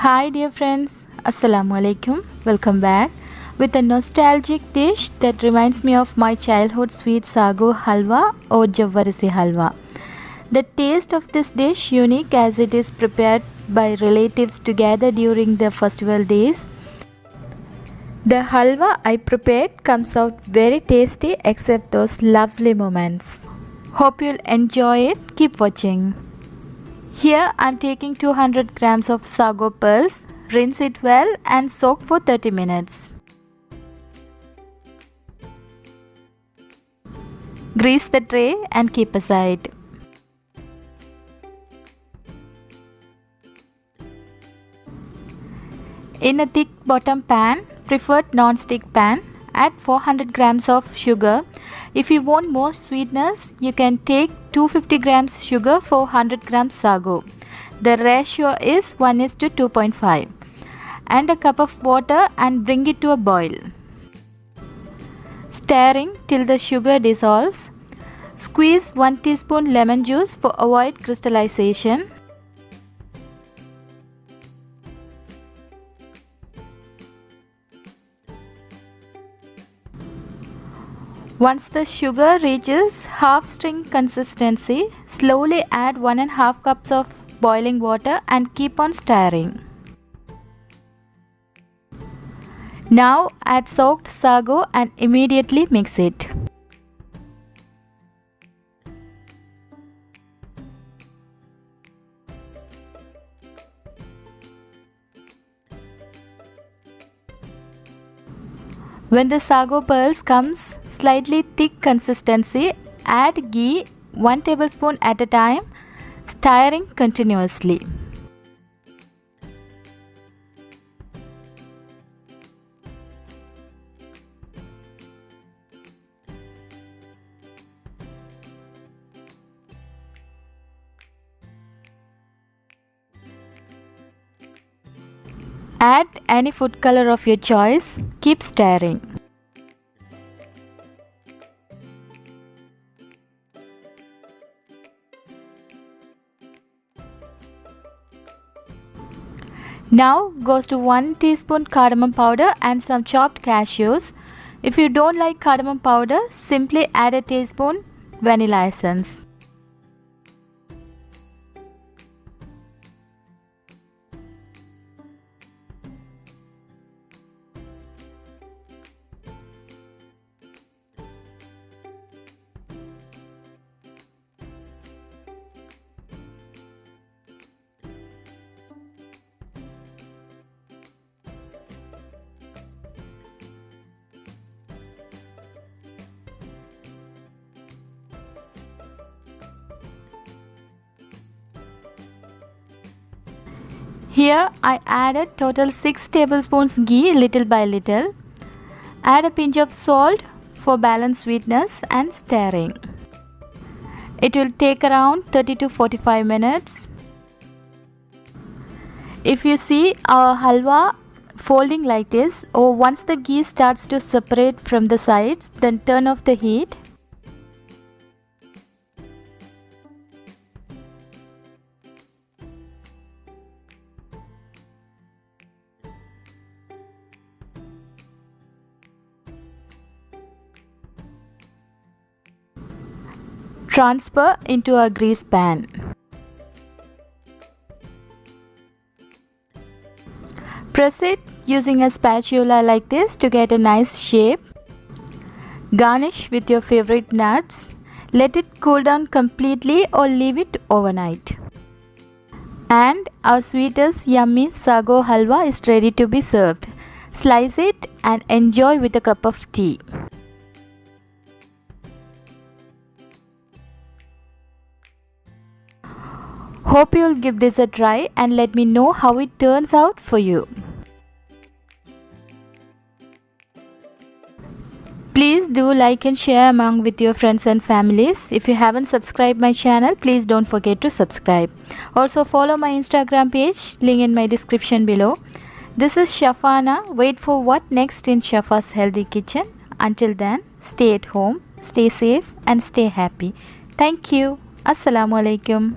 Hi dear friends, Assalamu alaikum. Welcome back with a nostalgic dish that reminds me of my childhood sweet Sago Halwa or Jawarisi Halwa. The taste of this dish unique as it is prepared by relatives together during the festival days. The halwa I prepared comes out very tasty except those lovely moments. Hope you'll enjoy it. Keep watching. Here I am taking 200 grams of sago pearls. Rinse it well and soak for 30 minutes. Grease the tray and keep aside. In a thick bottom pan, preferred non-stick pan, add 400 grams of sugar. If you want more sweetness, you can take 250 grams sugar for 100 grams sago. The ratio is 1:2.5. And a cup of water and bring it to a boil. Stirring till the sugar dissolves. Squeeze 1 teaspoon lemon juice for avoid crystallization. Once the sugar reaches half string consistency, slowly add 1½ cups of boiling water and keep on stirring. Now add soaked sago and immediately mix it. When the sago pearls comes slightly thick consistency, add ghee 1 tablespoon at a time, stirring continuously. Add any food color of your choice. Keep stirring. Now goes to 1 teaspoon cardamom powder and some chopped cashews. If you don't like cardamom powder, simply add a teaspoon vanilla essence. Here I added total 6 tablespoons ghee little by little. Add a pinch of salt for balanced sweetness and stirring. It will take around 30 to 45 minutes. If you see our halwa folding like this, or once the ghee starts to separate from the sides, then turn off the heat. Transfer into a greased pan. Press it using a spatula like this to get a nice shape. Garnish with your favorite nuts. Let it cool down completely or leave it overnight. And our sweetest yummy sago halwa is ready to be served. Slice it and enjoy with a cup of tea. Hope you'll give this a try and let me know how it turns out for you. Please do like and share among with your friends and families. If you haven't subscribed my channel, please don't forget to subscribe. Also follow my Instagram page, link in my description below. This is Shafana. Wait for what next in Shafa's Healthy Kitchen. Until then, stay at home, stay safe and stay happy. Thank you. Assalamu alaikum.